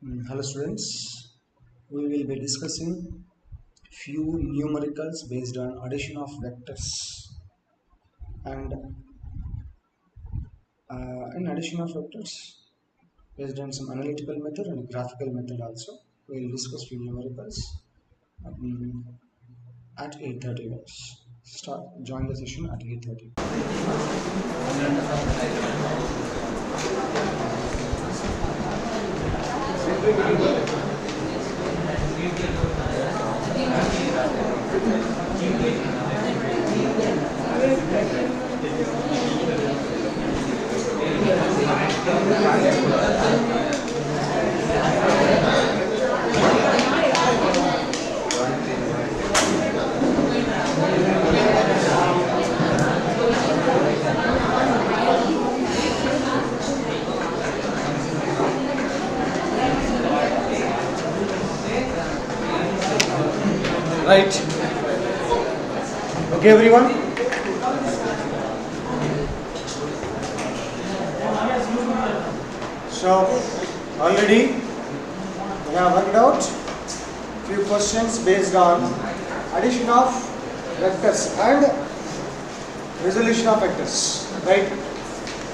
Hello students, we will be discussing few numericals based on addition of vectors and in addition of vectors based on some analytical method and graphical method also. We will discuss few numericals um, at 8:30 hours. Join the session at 8:30. Right. Okay, everyone. So already we have worked out few questions based on addition of vectors and resolution of vectors. Right.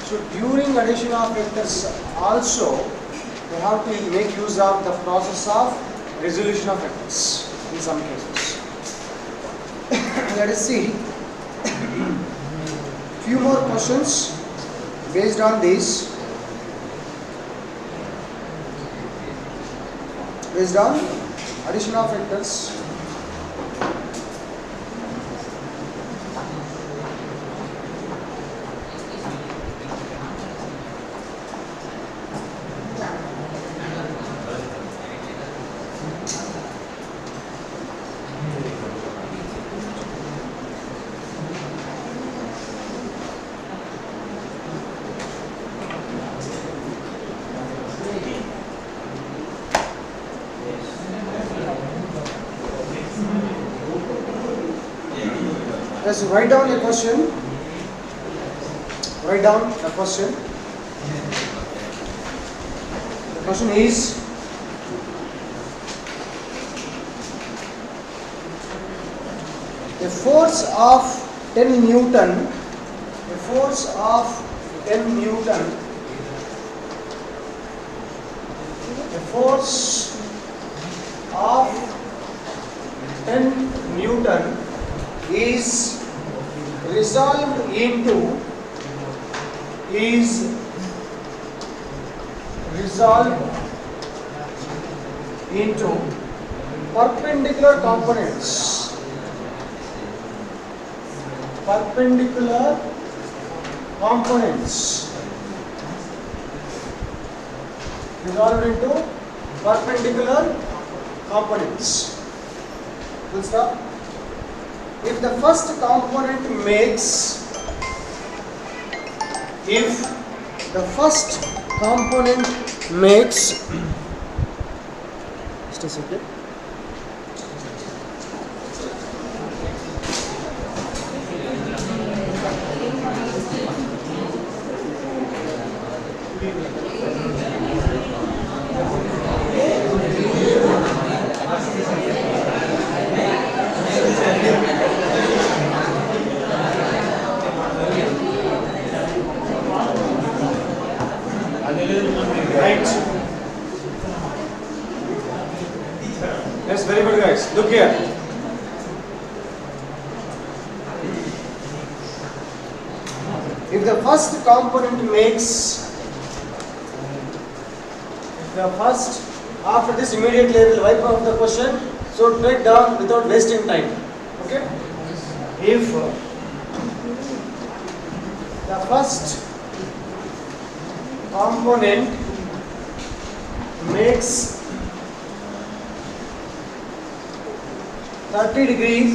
So during addition of vectors also we have to make use of the process of resolution of vectors in some cases. Let us see few more questions based on this, based on addition of vectors. Let's write down the question. Write down the question. The question is, a force of 10 Newton, a force of 10 Newton, a force of 10 Newton is resolved into perpendicular components, resolved into perpendicular components. Full stop. If the first component makes, just a second. Right. Yes, very good guys. Look here. If the first component makes, after this immediately I will wipe out the question, so take down without wasting time. Okay? If the first component makes 30 degrees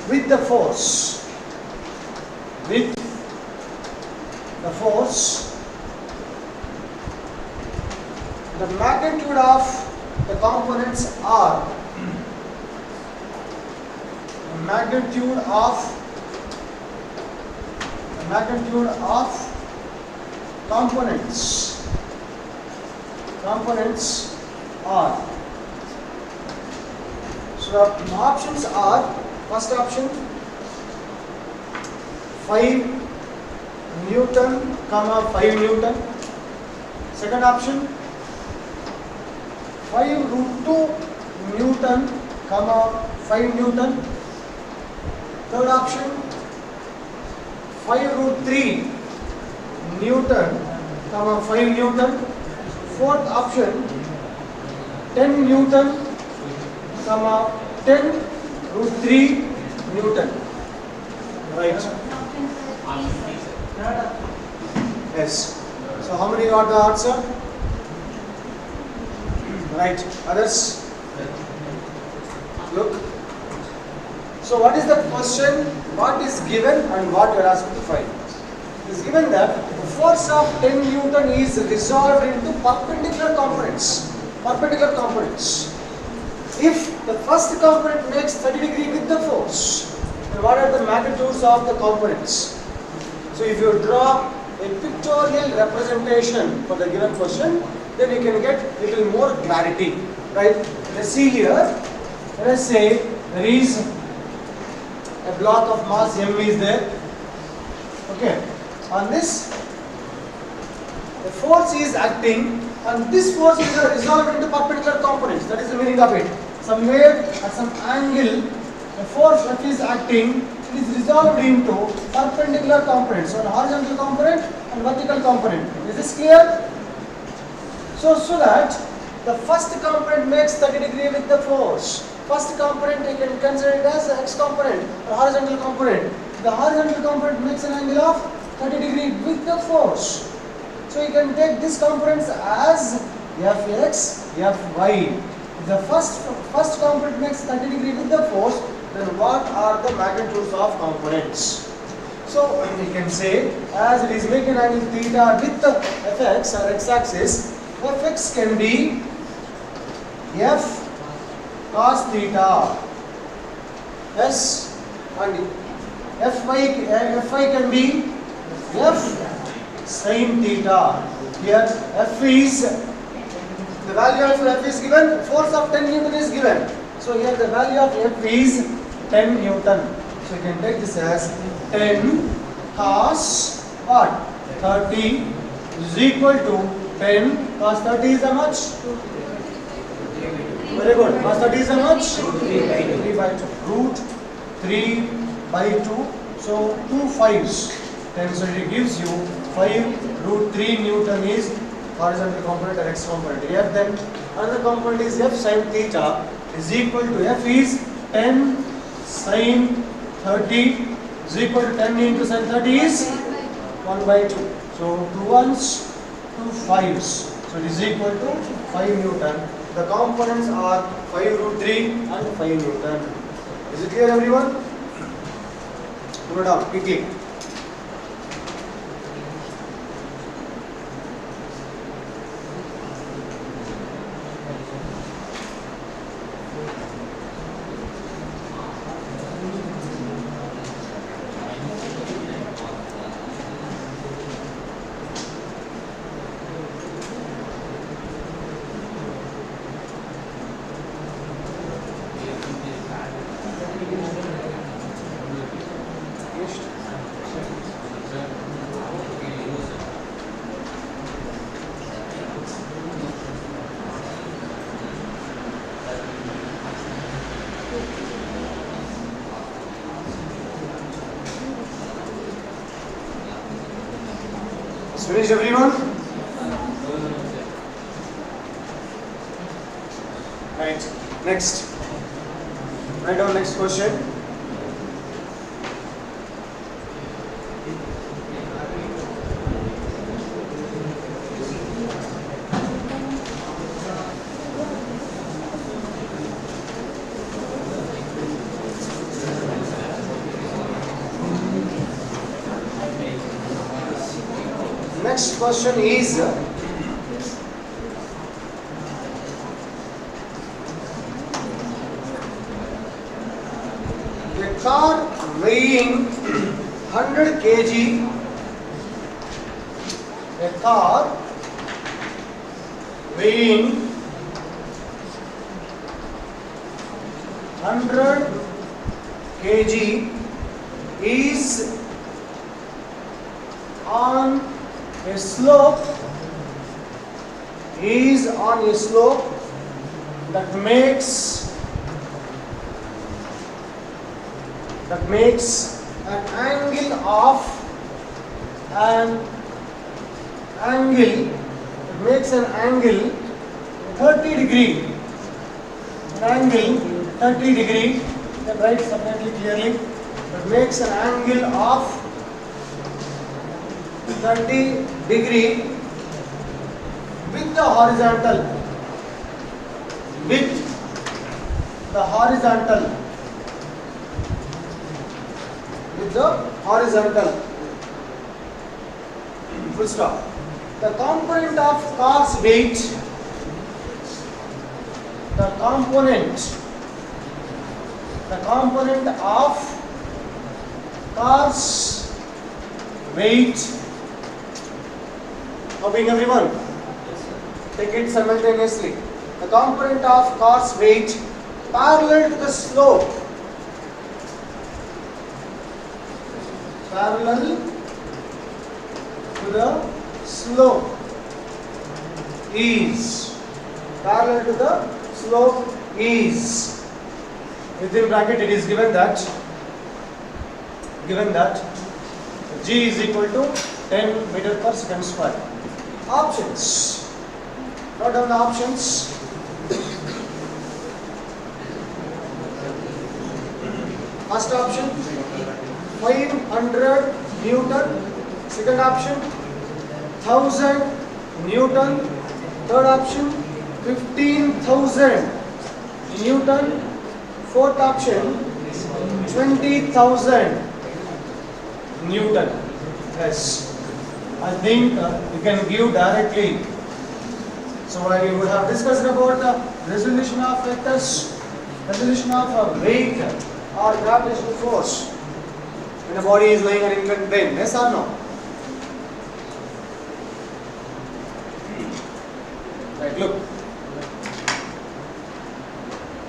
with the force, the magnitude of the components are, magnitude of components components are. So the options are, first option 5 Newton, 5 Newton. Second option 5 root 2 Newton, 5 Newton. Third option 5 root 3 Newton, 5 Newton. Fourth option 10 Newton, 10 root 3 Newton. Right? Yes. So how many got the answer? Right. Others? Look. So what is the question? What is given and what you are asked to find? It is given that the force of 10 Newton is resolved into perpendicular components. Perpendicular components. If the first component makes 30 degree with the force, then what are the magnitudes of the components? So if you draw a pictorial representation for the given question, then you can get little more clarity, right? Let's see here. Let us say there is a block of mass m is there. Okay. On this, the force is acting, and this force is resolved into perpendicular components. That is the meaning of it. Somewhere at some angle, the force that is acting, it is resolved into perpendicular components, so an horizontal component and vertical component. Is this clear? So that the first component makes 30 degree with the force. First component you can consider it as the x component or horizontal component. The horizontal component makes an angle of 30 degree with the force. So you can take these components as fx, fy. If the first component makes 30 degree with the force, then what are the magnitudes of components? So we can say, as it is making an angle theta with the fx or x-axis, fx can be f cos theta, s, and fy can be f sin theta. Here f is, the value of f is given, force of 10 Newton is given. So here the value of f is 10 Newton. So you can take this as 10 cos what? 30 is equal to 10 cos 30 is how much? Very good. Cos 30 is how much? 3 by 2. Root 3 by 2. So 2 5s. Then so it gives you 5 root 3 Newton is horizontal component and x component. F then another component is f sin theta is equal to f is 10 sin 30 is equal to 10 into sin 30 is 1 by 2. So 2 1s, 2 5s. So it is equal to 5 Newton. The components are 5 root 3 and 5 Newton. Is it clear everyone? Put it down quickly. Finished everyone? Right. Next. Write down next question. Next question is a car weighing 100 kg, a car weighing 100 kg is on a slope that makes an angle of 30 degree. An angle 30 degree. Then write separately clearly. That makes an angle of 30 degree with the horizontal. Full stop. The component of car's weight. The component of car's weight. Copying everyone? Take it simultaneously. The component of car's weight parallel to the slope. Is within bracket it is given that G is equal to 10 meter per second square. Options. Note down the options. First option 500 Newton. Second option 1000 Newton. Third option 15,000 Newton. Fourth option 20,000 Newton. Yes, I think you can give directly. So we would have discussed about the resolution of vectors, resolution of weight or gravitational force when a body is lying on an inclined plane. Yes or no? Right, look.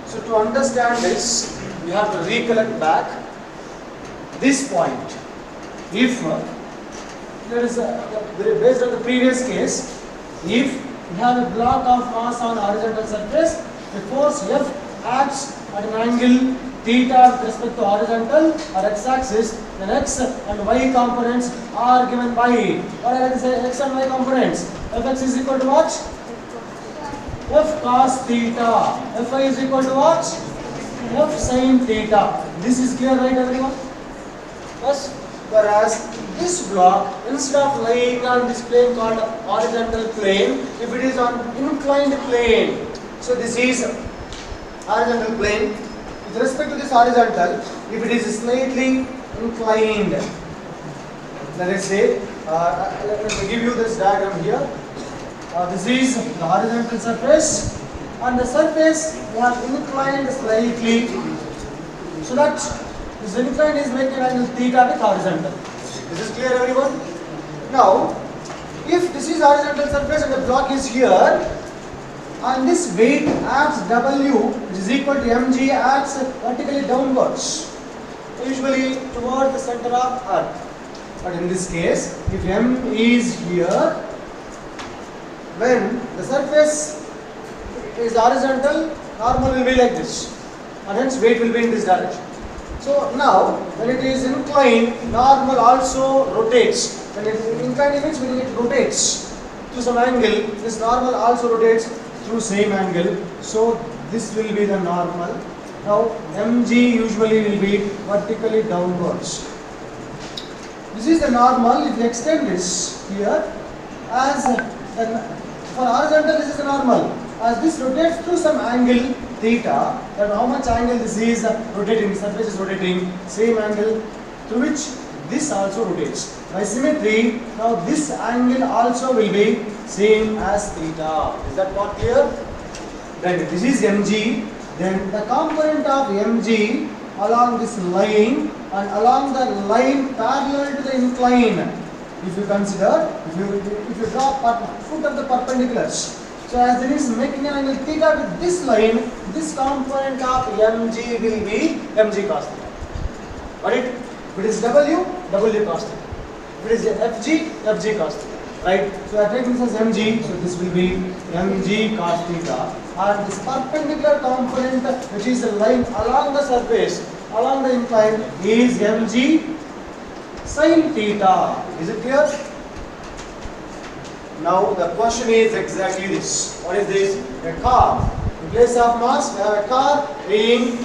So to understand this, you have to recollect back this point. If there is based on the previous case, if you have a block of mass on horizontal surface, the force F acts at an angle theta with respect to horizontal or x-axis, then x and y components are given by, what I can say, x and y components. Fx is equal to what? F cos theta. Fy is equal to what? F sin theta. This is clear, right, everyone? Yes. Whereas this block, instead of lying on this plane called horizontal plane, if it is on inclined plane, so this is horizontal plane. With respect to this horizontal, if it is slightly inclined, let us say, let me give you this diagram here. This is the horizontal surface. On the surface, we have inclined slightly, so that this incline is making an angle theta with horizontal. This is clear, everyone? Now, if this is horizontal surface and the block is here, and this weight acts W, which is equal to mg, acts vertically downwards, usually toward the center of Earth. But in this case, if m is here, when the surface is horizontal, normal will be like this, and hence weight will be in this direction. So now, when it is inclined, normal also rotates. When it is inclined means when it rotates to some angle, this normal also rotates through same angle. So this will be the normal. Now mg usually will be vertically downwards. This is the normal. If you extend this here, as for horizontal this is the normal. As this rotates through some angle theta, then how much angle this is rotating, the surface is rotating, same angle through which this also rotates. By symmetry, now this angle also will be same as theta. Is that part clear? Then this is mg, then the component of mg along this line and along the line parallel to the incline. If you consider, if you draw foot of the perpendiculars, So as there is making an angle theta with this line, this component of mg will be mg cos theta. Got it? If it is w, w cos theta. If it is fg, fg cos theta. Right? So I take this as mg, so this will be mg cos theta. And this perpendicular component, which is the line along the surface, along the incline, is mg sin theta. Is it clear? Now the question is exactly this. What is this? A car. In place of mass, we have a car weighing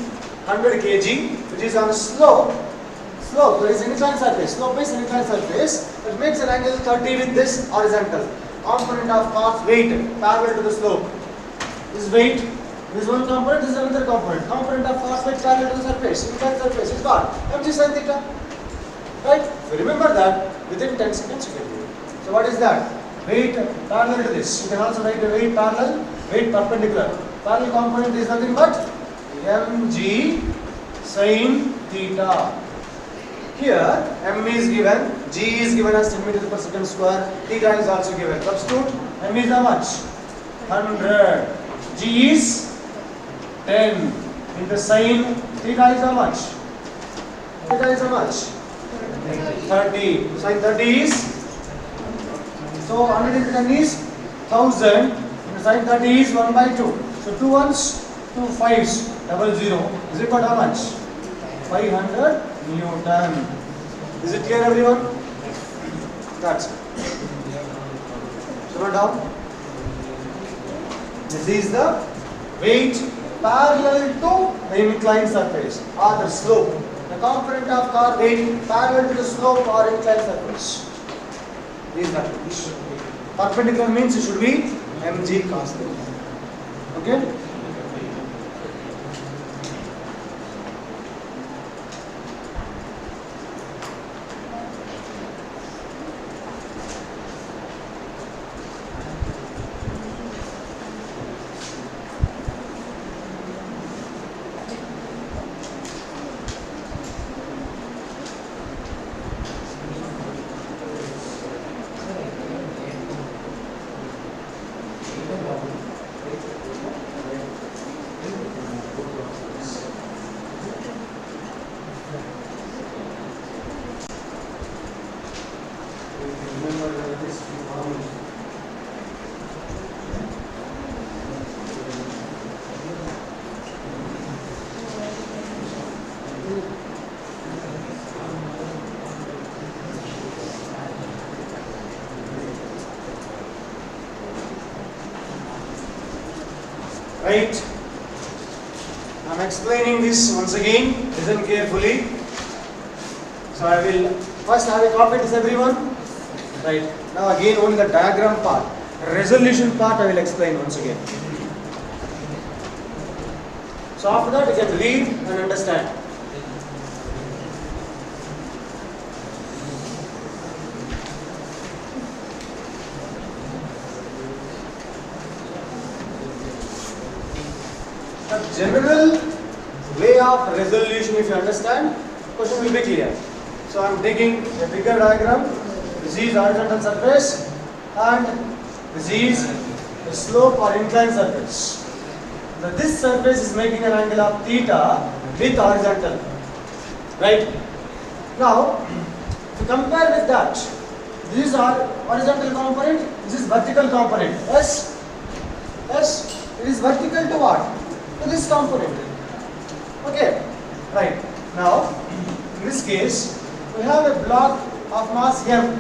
100 kg, which is on a slope. Slope, there is an inclined surface. Slope is an inclined surface. It makes an angle 30 with this horizontal. Component of car's weight parallel to the slope. This weight, this one component, this is another component. Component of car's weight parallel to the surface. Inclined surface is what? mg sin theta. Right? So remember that within 10 seconds you can do it. So what is that? Weight parallel to this. You can also write a weight parallel, weight perpendicular. Parallel component is nothing but mg sin theta. Here m is given, g is given as centimeters per second square, theta is also given. Substitute, m is how much? 100. G is 10 into sin theta is how much? Theta is how much? 30. Sin 30 is, so 100 into 10 is 1000. Sin 30 is 1 by 2. So 2 ones, 2 5s, 00. Is it got how much? 500 Newton. Is it clear, everyone? That's it. So note down. This is the weight parallel to the inclined surface or the slope. The component of car weight parallel to the slope or inclined surface. This is that. Perpendicular means it should be mg cos theta. Okay? Right? I am explaining this once again. Listen carefully. So I will first have a copy this everyone. Right? Now again only the diagram part. Resolution part I will explain once again. So after that you can read and understand. The general way of resolution, if you understand, question will be clear. So I am taking a bigger diagram. This is horizontal surface and this is the slope or inclined surface. Now this surface is making an angle of theta with horizontal. Right? Now, if you compare with that, this is our horizontal component, this is vertical component. S, it is vertical to what? To this component. Okay, right. Now, in this case, we have a block of mass m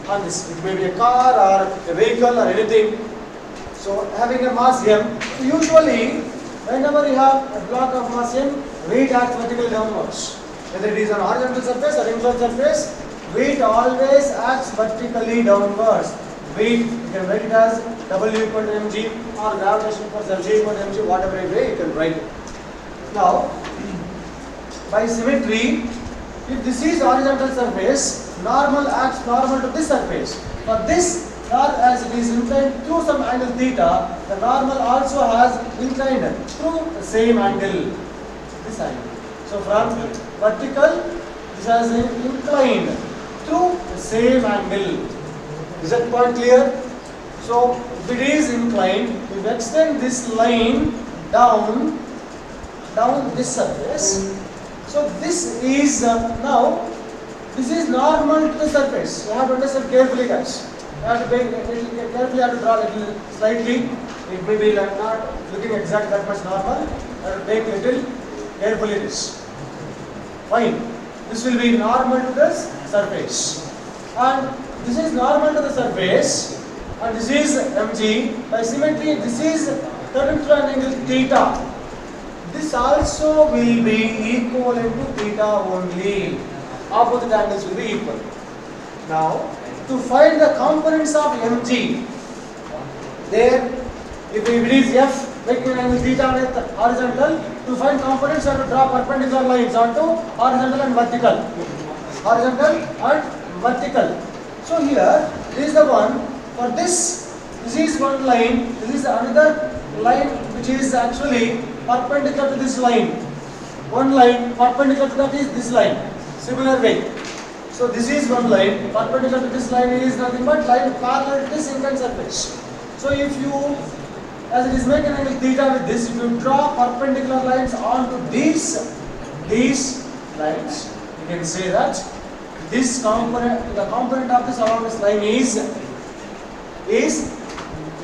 on this. It may be a car or a vehicle or anything. So, having a mass m, so usually, whenever you have a block of mass m, weight acts vertically downwards. Whether it is on horizontal surface or inclined surface, weight always acts vertically downwards. Weight, you can write it as W equal to mg or gravitation force Fg equal to mg, whatever way you can write it. Now, by symmetry, if this is horizontal surface, normal acts normal to this surface. For this, as it is inclined through some angle theta, the normal also has inclined through the same angle, this angle. So from vertical, this has inclined through the same angle. Is that point clear? So if it is inclined, if extend this line down this surface. So this is now this is normal to the surface. You have to understand carefully, guys. You have to carefully have to draw little slightly. It may be like not looking exactly that much normal. You have to take little carefully this. Fine. This will be normal to the surface. And this is normal to the surface. And this is mg. By symmetry, this is turning to an angle theta. This also will be equivalent to theta only. Opposite angles will be equal. Now, to find the components of mg, there, if it is f, making an angle theta with horizontal, to find components, you have to draw perpendicular lines onto horizontal and vertical. Horizontal and vertical. So here, this is the one. For this is one line, this is another line which is actually perpendicular to this line. One line perpendicular to that is this line. Similar way. So this is one line, perpendicular to this line is nothing but line parallel to this inclined surface. So if you, as it is making an angle theta with this, if you draw perpendicular lines onto these lines, you can say that this component, the component of this along this line is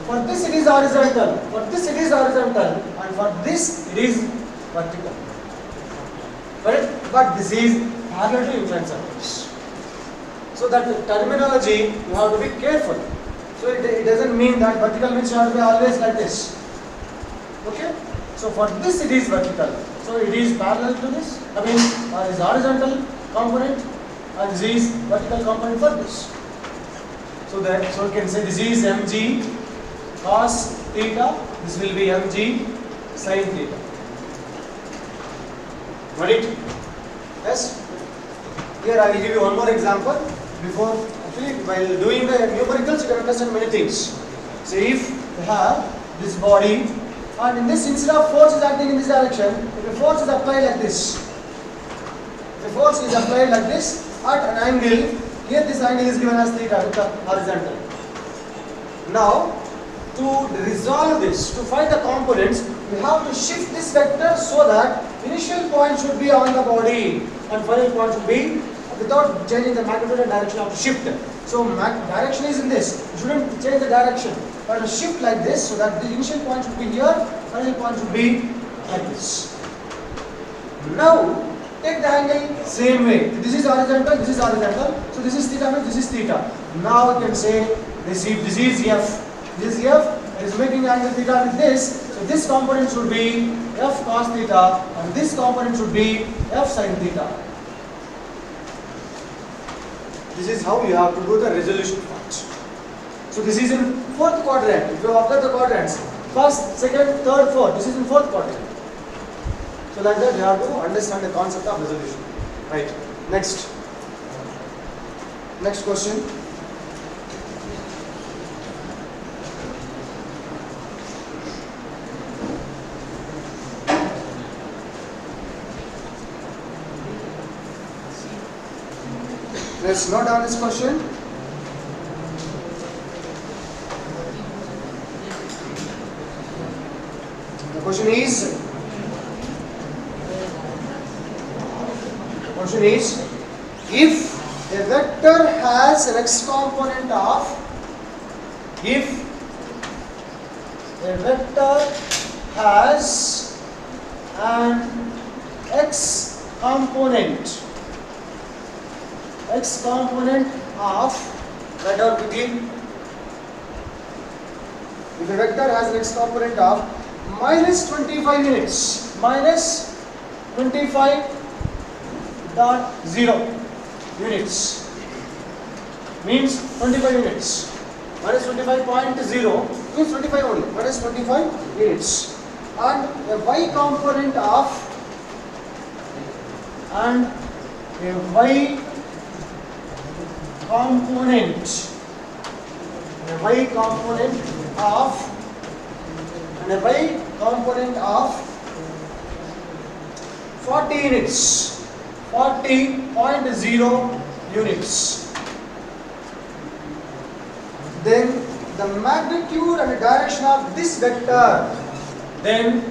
for this it is horizontal, for this it is horizontal, and for this it is vertical. But this is parallel to inclined surface. So that terminology you have to be careful. So it doesn't mean that vertical means you have to be always like this. Okay? So for this it is vertical. So it is parallel to this. I mean is horizontal component and this is vertical component for this. So you can say this is mg cos theta. This will be mg sin theta. Got it? Yes? Here I will give you one more example. Before, actually, while doing the numericals, you can understand many things. So if you have this body, and in this, instead of force is acting in this direction, if the force is applied like this, the force is applied like this at an angle. Here this angle is given as theta with the horizontal. Now, to resolve this, to find the components, we have to shift this vector so that initial point should be on the body and final point should be without changing the magnitude and direction of shift. So direction is in this. You shouldn't change the direction, but a shift like this so that the initial point should be here, final point should be like this. Now take the angle same way. This is horizontal, this is horizontal. So this is theta, this is theta. Now you can say this is f. This is f. It is making angle theta with this. So this component should be f cos theta, and this component should be f sin theta. This is how you have to do the resolution part. So this is in fourth quadrant. If you observe the quadrants, first, second, third, fourth, this is in fourth quadrant. So like that you have to understand the concept of resolution. Right. Next question. Let's note down this question. The question is if a vector has an x component of an x component of, write down quickly. If a vector has an x component of minus 25 units, minus 25.0 units means 25 units. Minus 25.0 means 25 only. Minus 25 units. And a y component of a y component of 40 units, 40.0 units, then the magnitude and the direction of this vector, then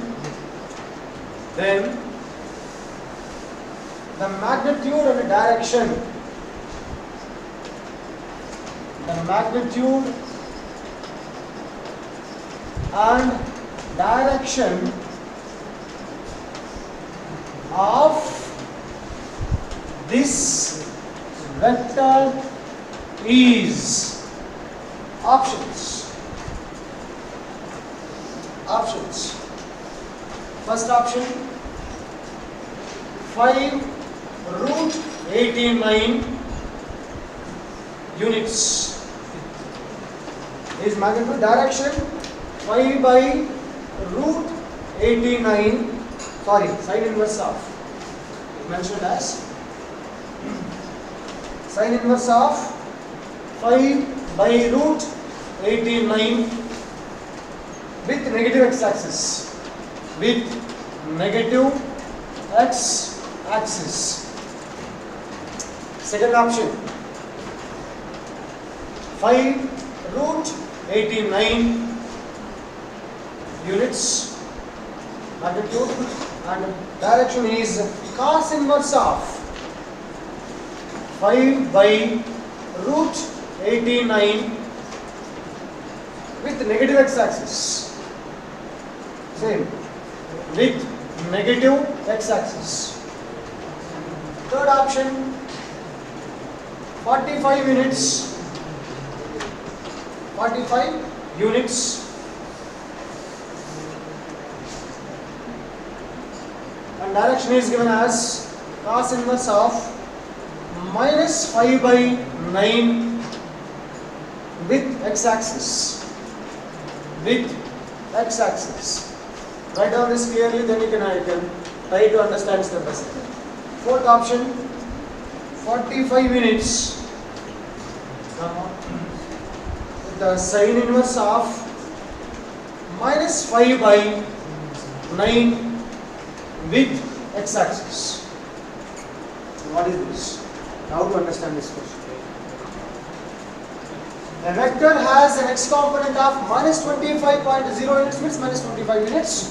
the magnitude and the direction, and direction of this vector is options. First option, 5√89 units is magnitude. Direction 5/√89, sorry, sine inverse of, mentioned as sine inverse of 5/√89 with negative x-axis. Second option, 5√89 units magnitude, and direction is cos inverse of 5/√89 with negative x-axis. Same, with negative x-axis. Third option, 45 units and direction is given as cos inverse of -5/9 with x-axis. Write down this clearly, then you can try to understand step by step. Fourth option, 45 units with the sine inverse of -5/9 with x-axis. What is this? How to understand this question? A vector has an x component of -25.0 units, means -25 units,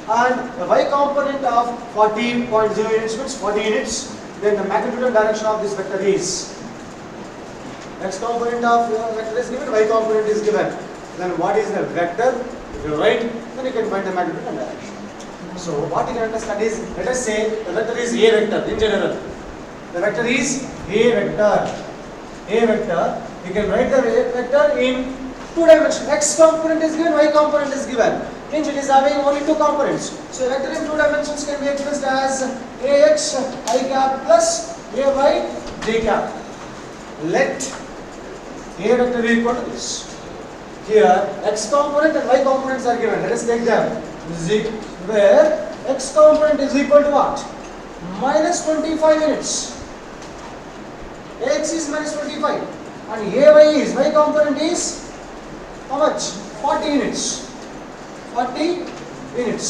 and a y component of 40.0 units, means 40 units. Then the magnitude and direction of this vector is, x component of vector is given, y component is given. Then what is the vector? If you write, then you can find the magnitude and direction. So what you can understand is, let us say the vector is A vector in general. The vector is A vector. You can write the vector in two dimensions. X component is given, y component is given. Means it is having only two components. So a vector in two dimensions can be expressed as ax I cap plus ay j cap. Let A vector be equal to this. Here x component and y components are given. Let us take them. Where x component is equal to what? -25 units. Ax is -25 and ay is, y component is how much? 40 units. 40 units.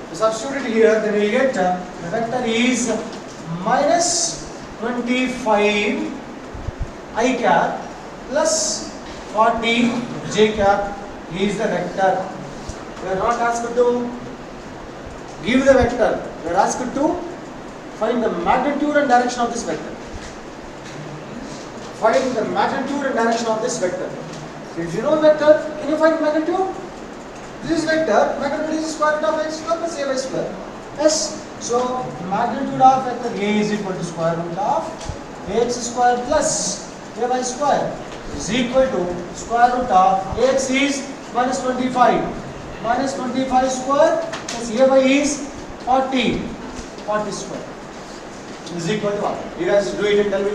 So substitute it here, then we will get the vector is -25 I cap plus 40 j cap is the vector. We are not asked to give the vector. We are asked to find the magnitude and direction of this vector. Find the magnitude and direction of this vector. So if you know vector, can you find magnitude? This is vector, magnitude is square root of x square plus ay square. Yes. So magnitude of vector A is equal to square root of ax square plus ay square is equal to square root of ax is -25. -25 square plus ay is 40 square is equal to what? You guys do it and tell me.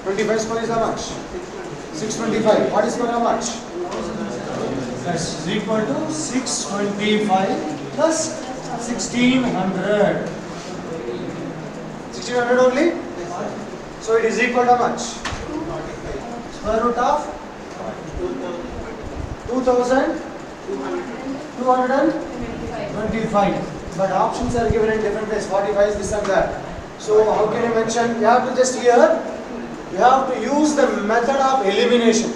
25 square is how much? 625. What is square how much? Yes, is equal to 625 plus 1600. 1600 only? So it is equal to how much? Square root of 2225. But options are given in different ways. 45 is this and that. So how can you mention? You have to just here, you have to use the method of elimination.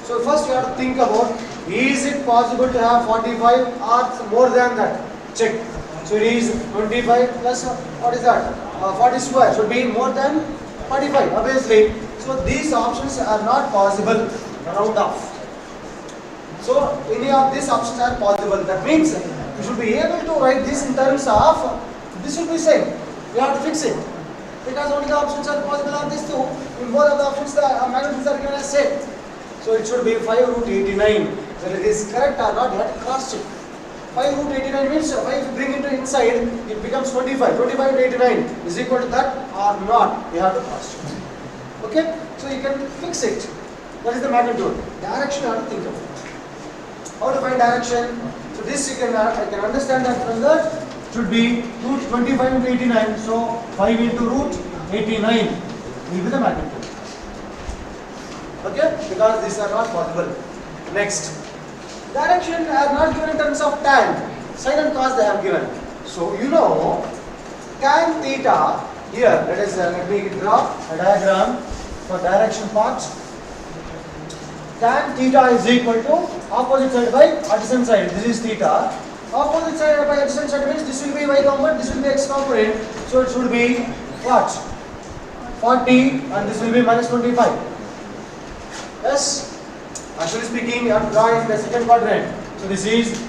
So first you have to think about, is it possible to have 45 or more than that? Check. So it is 25 plus what is that? 40 square should be more than 45 obviously. So these options are not possible. Round off. So any of these options are possible. That means you should be able to write this in terms of, this should be same. You have to fix it. Because only the options are possible are these two. In both of the options the magnitudes are given as same. So it should be 5 root 89. Whether it is correct or not, you have to cross check. 5 root 89 means 5 if you bring into inside, it becomes 25. 25 to 89 is equal to that or not. You have to cross check. Okay? So you can fix it. That is the magnitude. Direction you have to think of. How to find direction? So this you can I can understand that from that should be root 25 into 89. So 5 into root 89 will be the magnitude. Okay? Because these are not possible. Next. Direction are not given in terms of tan. Sin and cos they have given. So you know tan theta here. Let us let me draw a diagram for direction part. Tan theta is equal to opposite side by adjacent side. This is theta. Opposite side by adjacent side means this will be y component, this will be x component. So it should be what? 40 and this will be minus 25. Yes? Actually speaking, you have to draw in the second quadrant. So this is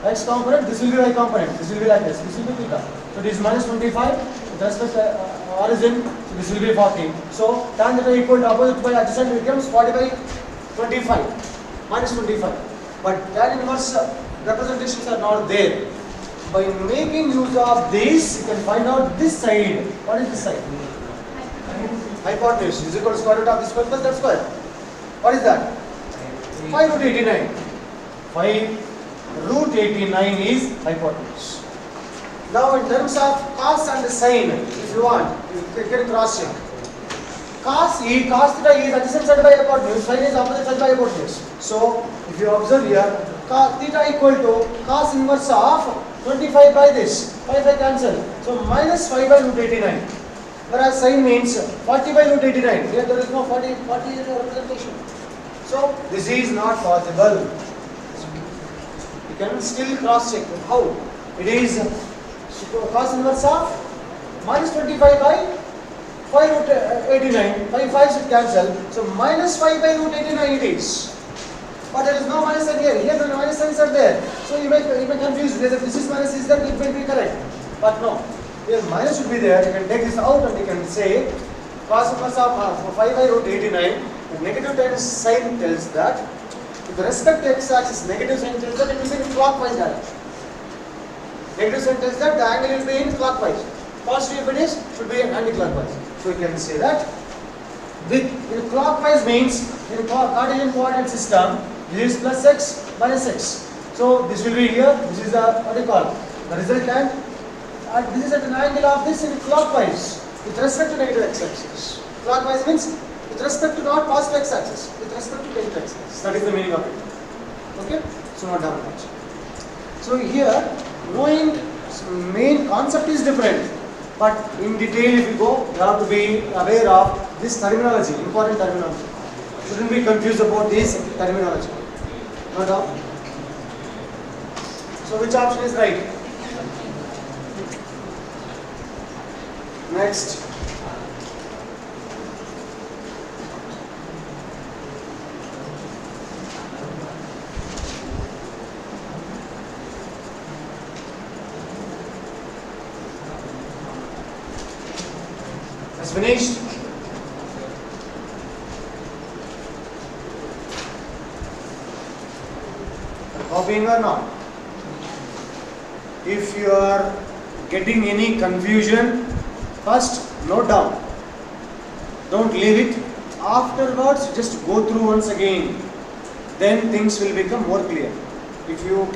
x component, this will be y component. This will be like this. This will be theta. So this is minus 25 with respect to origin. So this will be 40. So tan theta equal to opposite by adjacent becomes 40 by 25 minus 25. But tan inverse representations are not there. By making use of this, you can find out this side. What is this side? Hypotenuse is equal to square root of this square plus that square. What is that? 5 root 89. 5 root 89 is hypotenuse. Now in terms of cos and sine, if you want, you can cross check. Cos theta is adjacent side by hypotenuse, sine is opposite side by hypotenuse. So if you observe here, cos theta equal to cos inverse of 25 by this. 5 cancel. So minus 5 by root 89. Whereas sine means 40 by root 89. Here there is no 40 representation. So this is not possible. You can still cross check. How? It is cos inverse of minus 25 by 5 root 89. 5 should cancel. So minus 5 by root 89 it is. But there is no minus sign here. Here the minus signs are there. So you may confuse whether this is minus is that, it may be correct. But no. Here minus should be there. You can take this out and you can say cos inverse of 5 by root 89. The negative times sign tells that with respect to x-axis, negative sign tells that it will be in clockwise direction. Negative sign tells that the angle will be in clockwise. Positive if it is, should be in anti-clockwise. So you can say that with in clockwise means in Cartesian coordinate system, this is plus x minus x. So this will be here. This is the what do you call the resultant, and this is at an angle of this in clockwise with respect to negative x-axis. Clockwise means with respect to not positive x-axis, with respect to negative x-axis. That is the meaning of it. Okay? So not that much. So here, knowing main concept is different, but in detail if you go, you have to be aware of this terminology, important terminology. Shouldn't be confused about this terminology. No doubt. So which option is right? Next. That's finished. Copying or not? If you are getting any confusion, first note down. Don't leave it. Afterwards, just go through once again. Then things will become more clear. If you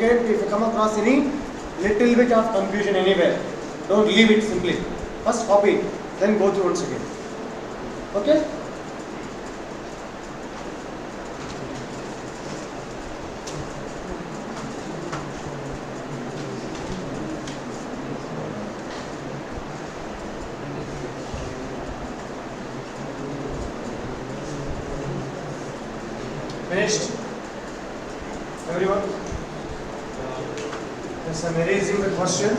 come across any little bit of confusion anywhere, don't leave it simply. First copy it, then go through once again. Okay? Finished? Everyone? Yes, I'm erasing the question.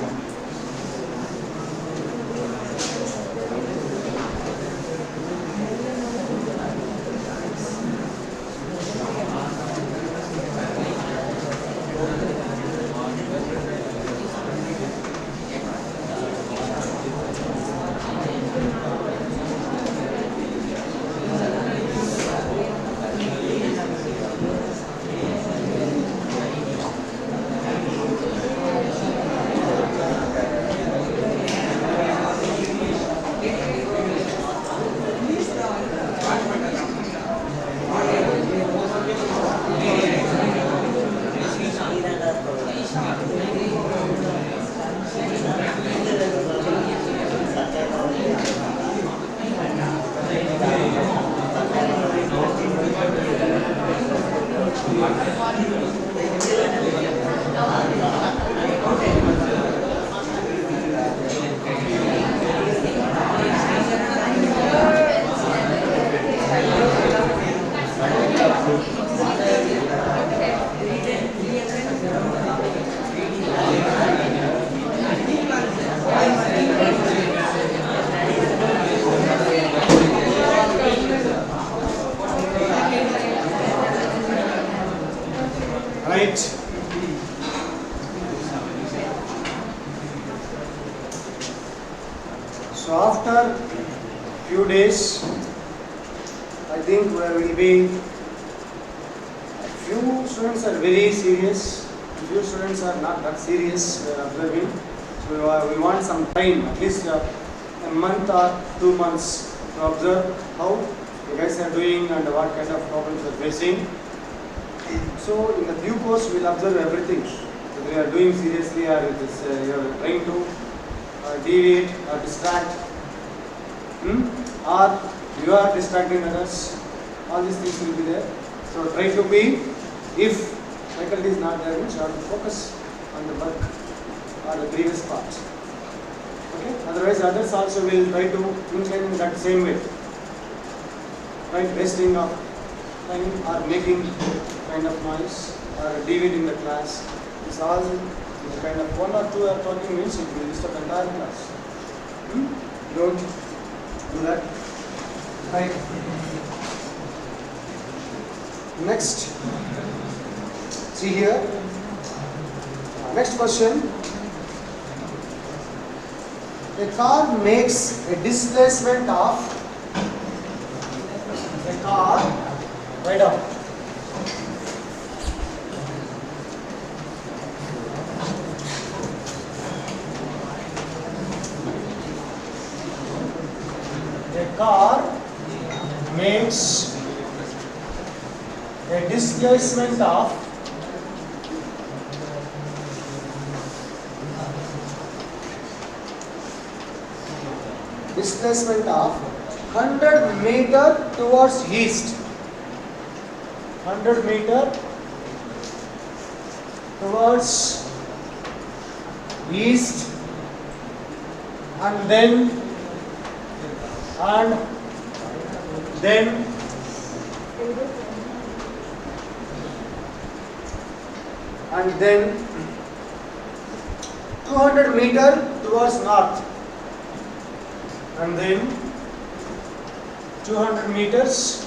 Right. So after few days, I think there will be few students are very serious, few students are not that serious observing. So we want some time, at least a month or 2 months to observe how you guys are doing and what kind of problems you are facing. So in the due course, we will observe everything. Whether you are doing seriously or you are trying to deviate or distract, or you are distracting others. All these things will be there. So try to be, if faculty is not there, you have to focus on the work or the previous part. Okay? Otherwise, others also will try to incline in that same way. Right? Wasting of time or making kind of noise or deviating the class. It's all the kind of 1 or 2 are talking means it will disturb the entire class. Don't do that. Right. Next. See here. Next question. A car makes a displacement of a car. Write down. A car makes a displacement of displacement of 100 meter towards east. 100 meter towards east, and then 200 meter towards north, and then 200 meters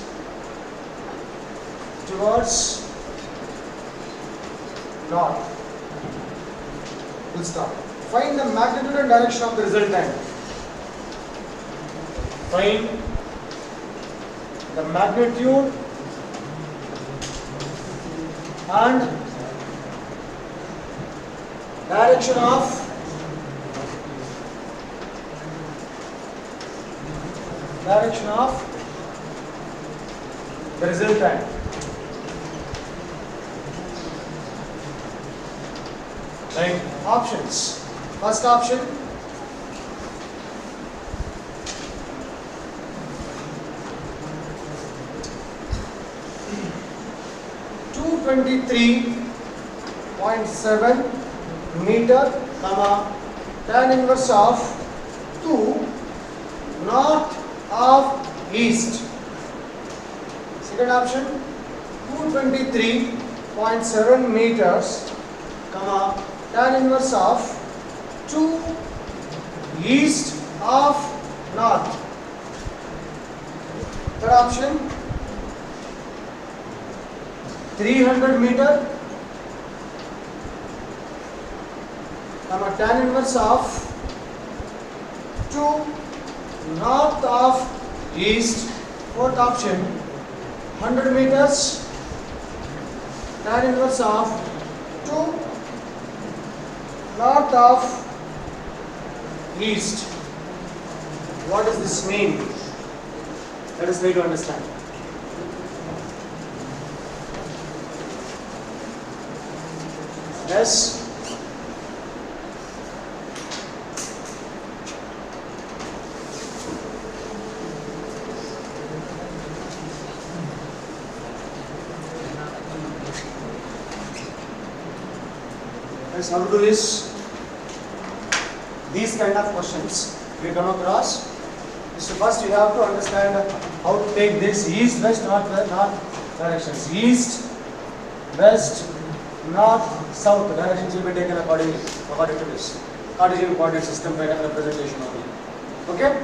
towards north. We'll stop. Find the magnitude and direction of the resultant. Find the magnitude and direction of the resultant. Right? Options. First option, .7 meter, tan inverse of 2 north of east. Second option, 223.7 meters, comma, tan inverse of 2 east of north. Third option, 300 meter, comma, tan inverse of 2 north of east. Fourth option, 100 meters, tan inverse of 2 north of east. What does this mean? Let us try to understand. Yes. Yes, how to do this? These kind of questions we come across. So first you have to understand how to take this east, west, north directions. East, west, north, south directions will be taken according to this Cartesian coordinate system kind of representation only. Okay?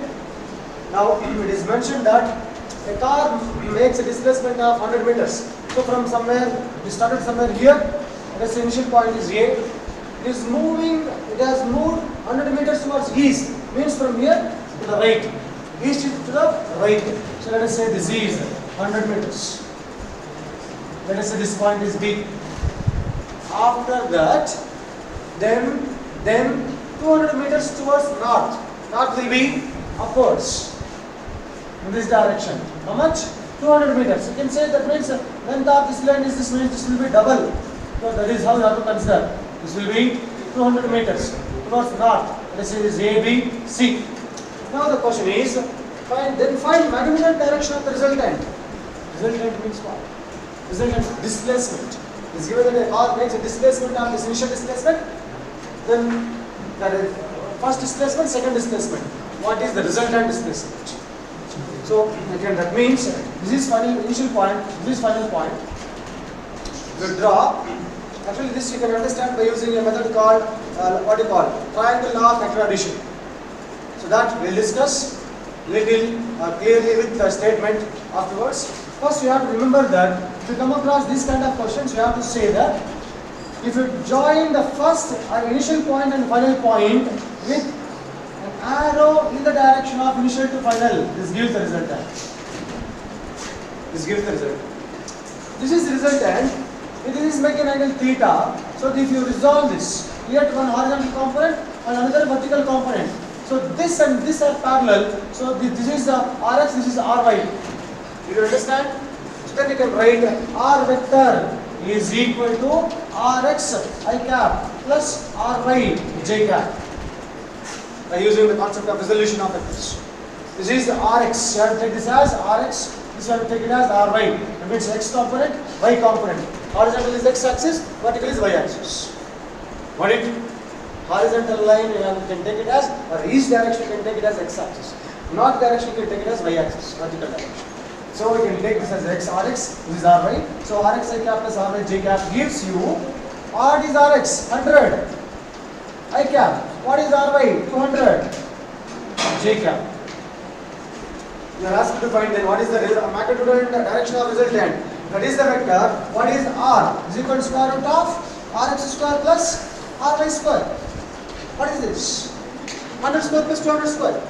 Now it is mentioned that a car makes a displacement of 100 meters. So from somewhere, we started somewhere here, this initial point is A. It is moving, it has moved 100 meters towards east, means from here to the right. East to the right. So let us say this is 100 meters. Let us say this point is B. After that, then 200 meters towards north. North will be upwards in this direction. How much? 200 meters. You can say that means length of this line is this, means this will be double. So that is how you have to consider. This will be 200 meters towards north. Let us say this A, B, C. Now the question is, find magnitude direction of the resultant. Resultant means what? Resultant displacement. Is given that a car makes a displacement of this initial displacement, then that is first displacement, second displacement. What is the resultant displacement? So again that means this is final initial point, this is final point. We draw. Actually this you can understand by using a method called triangle law of vector addition. So that we'll discuss little clearly with the statement afterwards. First you have to remember that if you come across these kind of questions, you have to say that if you join the first initial point and final point with an arrow in the direction of initial to final, this gives the resultant. This gives the result. This is the resultant. It is making angle theta. So if you resolve this, here one horizontal component and another vertical component. So this and this are parallel. So this is the Rx, this is Ry. Did you understand? So then you can write R vector is equal to Rx I cap plus Ry j cap. By using the concept of resolution of vectors. This is the Rx. You have to take this as Rx. This you have to take it as Ry. That means X component, Y component. Horizontal is X axis, vertical is Y axis. Got it? Horizontal line you can take it as, or east direction you can take it as X axis. North direction you can take it as Y axis, vertical direction. So we can take this as X Rx, this is Ry. So Rx I cap plus Ry j cap gives you, what is Rx? 100. I cap. What is Ry? 200. J cap. You are asked to find then what is the magnitude and direction of resultant. That is the vector. What is R? Is equal to square root of Rx square plus Ry square. What is this? 100 square plus 200 square.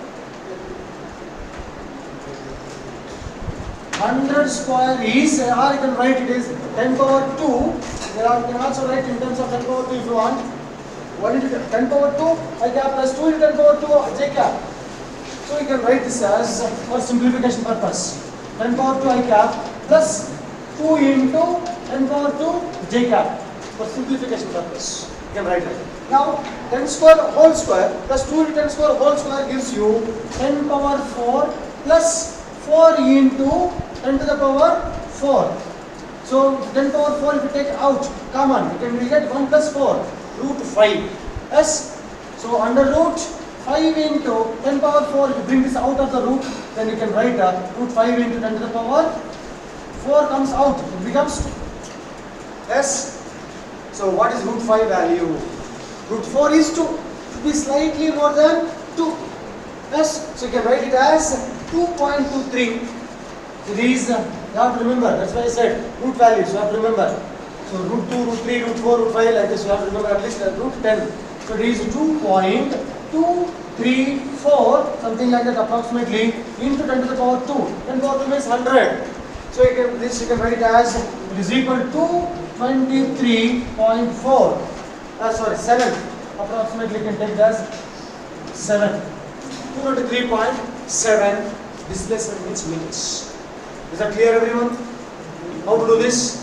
100 square is, or you can write it is 10 power 2. You can also write in terms of 10 power 2 if you want. 1 into 10 power 2 I cap plus 2 into 10 power 2 j cap. So you can write this as, for simplification purpose, 10 power 2 I cap plus 2 into 10 power 2 j cap. For simplification purpose, you can write it. Now 10 square whole square plus 2 into 10 square whole square gives you 10 power 4 plus 4 into 10 to the power 4. So 10 power 4 if you take out common, you can get 1 plus 4 root 5. Yes. So under root 5 into 10 power 4, if you bring this out of the root, then you can write root 5 into 10 to the power 4 comes out. If you becomes 2. Yes. So what is root 5 value? Root 4 is 2. Should be slightly more than 2. Yes. So you can write it as 2.23. So these you have to remember. That's why I said root values. You have to remember. So root 2, root 3, root 4, root 5 like this. You have to remember at least root 10. So it is 2.234 something like that approximately into 10 to the power 2. 10 to the power 2 means 100. So you can write it as it is equal to 23.4. Sorry, 7. Approximately you can take it as 7. 223.7 displacement means meters. Is that clear, everyone? How to do this?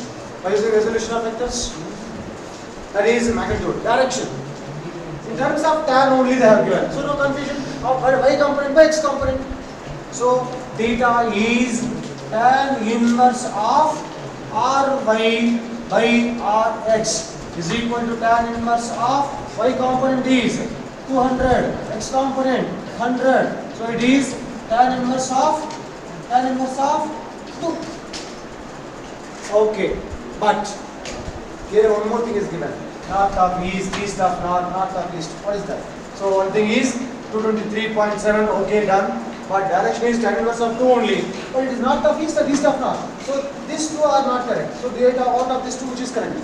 By using resolution of vectors. That is magnitude. Direction. In terms of tan only they have given. So no confusion of y component by x component. So theta is tan inverse of ry by rx is equal to tan inverse of y component is 200, x component 100. So it is tan inverse of 2. Okay, but here one more thing is given. North of east, east of north, north of east. What is that? So one thing is 223.7. Okay, done. But direction is tan inverse of 2 only. But it is north of east or east of north. So these two are not correct. So data out of these two which is correct.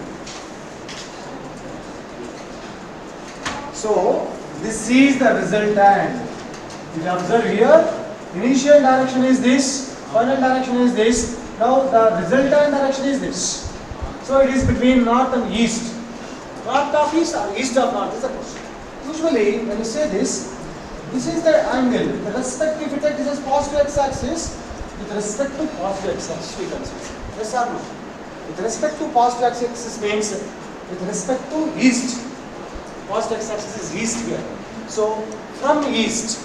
So this is the resultant. If you observe here, initial direction is this, final direction is this. Now the resultant direction is this. So it is between north and east. North of east or east of north is the question. Usually when you say this is the angle. With respect, if you take this as positive x-axis, with respect to positive x-axis we consider. Yes or no? With respect to positive x-axis means with respect to east. Positive x-axis is east here. So from east,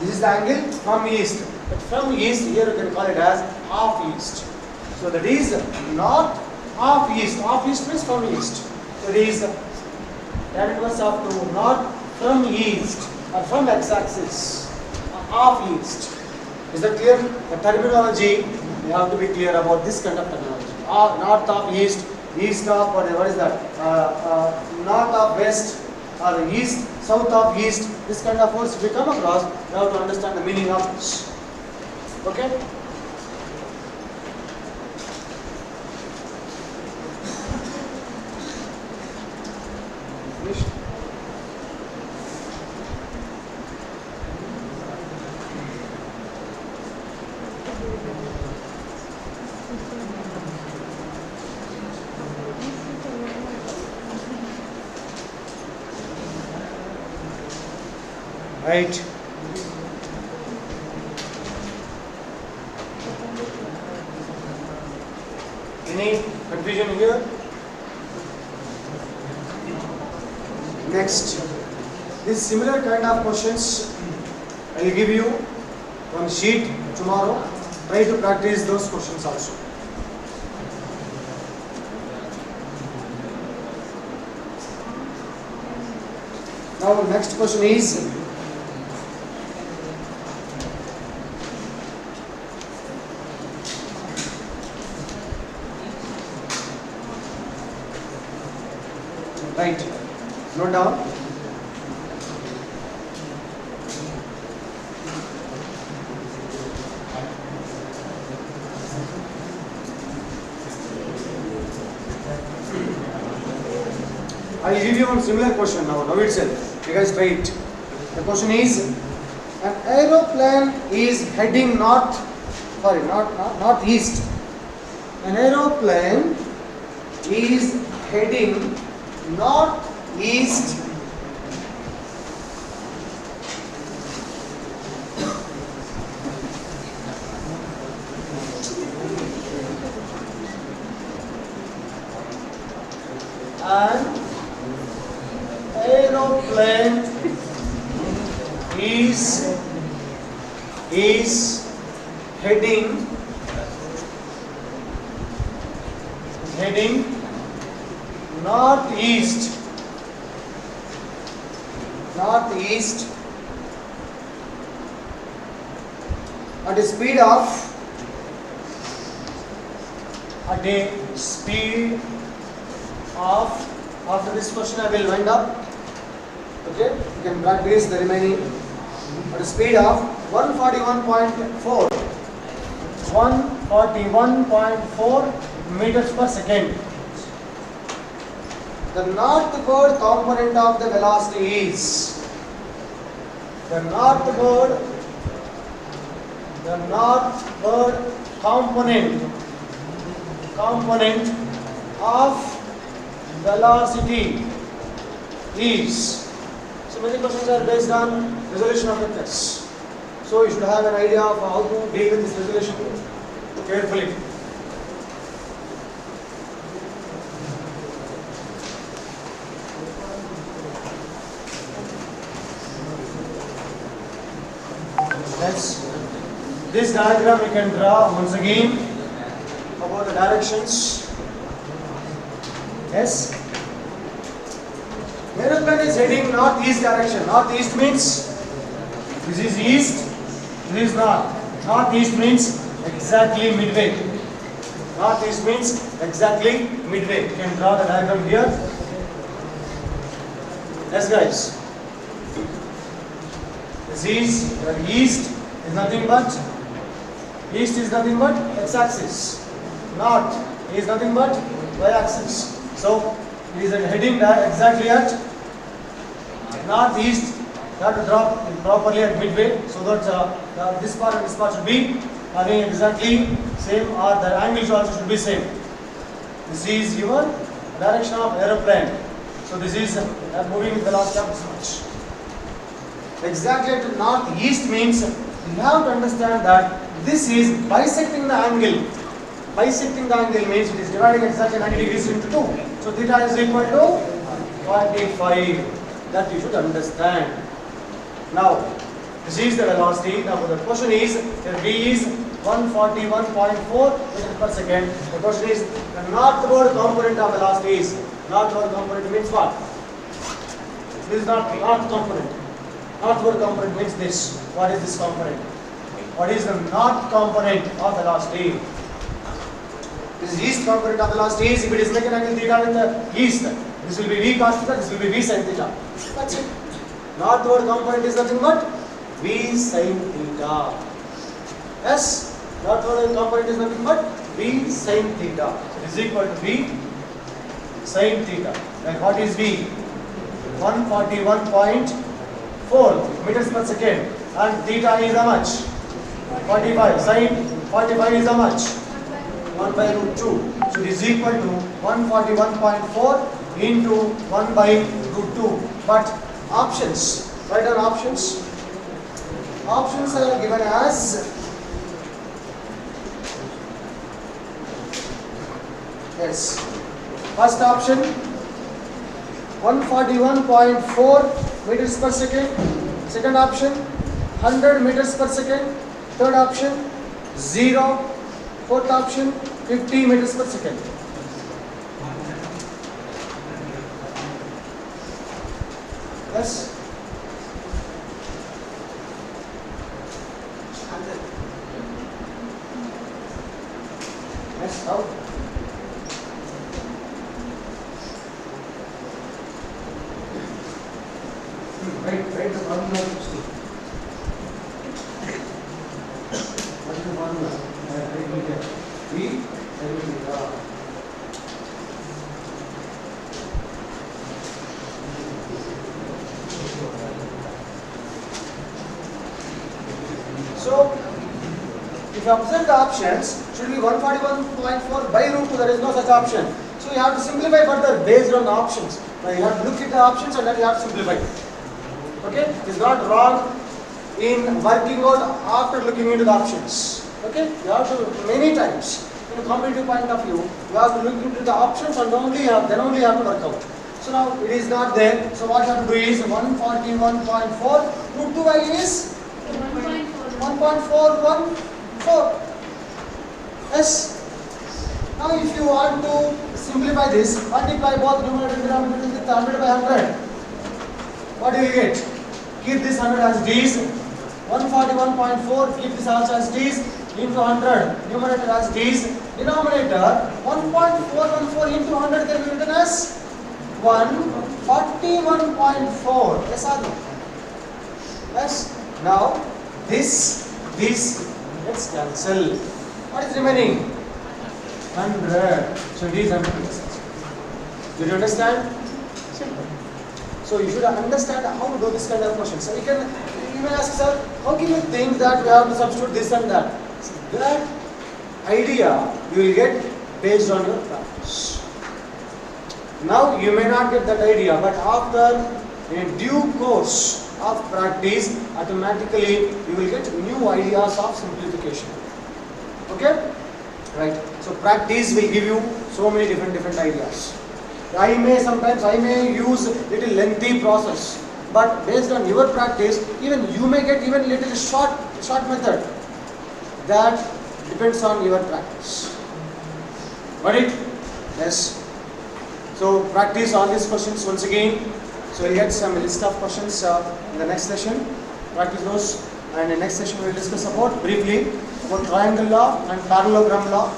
this is the angle from east. But from east here you can call it as half east. So that is not half east. Half east means from east. So it is tan inverse of 2 not from east or from x-axis. Half east. Is that clear? The terminology you have to be clear about this kind of terminology. North of east, east of whatever is that? North of west or east, south of east. This kind of words if we come across, you have to understand the meaning of this. Okay? Right. Any confusion here? Next, this similar kind of questions I will give you one sheet tomorrow. Try to practice those questions also. Now next question is right. Note down. I will give you one similar question now itself. You guys try it. The question is: an aeroplane is heading northeast. An aeroplane is heading northeast. An aeroplane is heading northeast at a speed of at a speed of, after this question I will wind up, okay, you can practice the remaining, at a speed of 141.4 meters per second. The northward component of the velocity is, the northward component of velocity is. So many questions are based on resolution of vectors. So you should have an idea of how to deal with this resolution carefully. Let's, this diagram we can draw once again about the directions. Yes. Aeroplane is heading northeast direction. Northeast means this is east, this is north. Northeast means exactly midway. Northeast means exactly midway. You can draw the diagram here. Yes, guys. This is your east is nothing but x-axis. North is nothing but y-axis. So it is heading exactly at northeast. You have to drop properly at midway, so that this part and this part should be having exactly same, or the angles also should be same. This is your direction of aeroplane. So this is moving with velocity of this much. Exactly at northeast means you have to understand that this is bisecting the angle. Bisecting the angle means it is dividing exactly 90 degrees into 2. So theta is equal to 45. That you should understand. Now, this is the velocity. Now the question is, the V is 141.4 meters per second. The question is, the northward component of velocity is. Northward component means what? This is not north component. Northward component means this. What is this component? What is the north component of velocity? This is east component of velocity is, if it is like an angle theta with the east, this will be V cos theta, this will be V sin theta. That's it. Northward component is nothing but V sin theta. Yes, northward component is nothing but V sin theta. So it is equal to V sin theta. And what is V? 141.4 meters per second. And theta is how much? 45. Sin 45 is how much? 1 by root 2. So it is equal to 141.4 into 1 by root 2. But options, write down options. Options are given as, yes, first option 141.4 meters per second. Second option 100 meters per second. Third option 0. Fourth option 50 meters per second. Yes. Yes, how? Write the formula. What is the formula? V. So, if you observe the options, should be 141.4 by root 2, there is no such option. So you have to simplify further based on the options. Now you have to look at the options and then you have to simplify. Okay? It is not wrong in working out after looking into the options. Okay? You have to, many times, in a competitive point of view, you have to look into the options and then only you have to work out. So now it is not there. So what you have to do is 141.4 root 2 value is 1.414. Yes. Now if you want to simplify this, multiply both numerator and denominator with 100 by 100. What do you get? Keep this 100 as D's. 141.4, keep this also as D's. Into 100, numerator as D's. Denominator 1.414 into 100 can be written as 141.4. Yes or no? Yes. Now this let's cancel. What is remaining? 100. So it is 100. Did you understand? Simple. So you should understand how to do this kind of questions. So you may ask yourself, how can you think that we have to substitute this and that? So that idea you will get based on your practice. Now you may not get that idea, but after a due course of practice, automatically you will get new ideas of simplification. Okay? Right. So practice will give you so many different ideas. Sometimes I may use little lengthy process, but based on your practice, even you may get even little short method. That depends on your practice. Got it? Yes. So practice all these questions once again. So we'll get some list of questions in the next session. Practice those, and in the next session we will discuss briefly about triangle law and parallelogram law.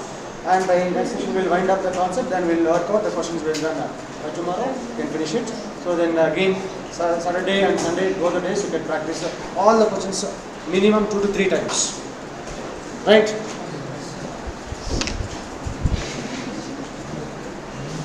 And by next session we will wind up the concept, then we will work out the questions based on that. By tomorrow we can finish it. So then again Saturday and Sunday, both the days you can practice all the questions minimum 2 to 3 times. Right?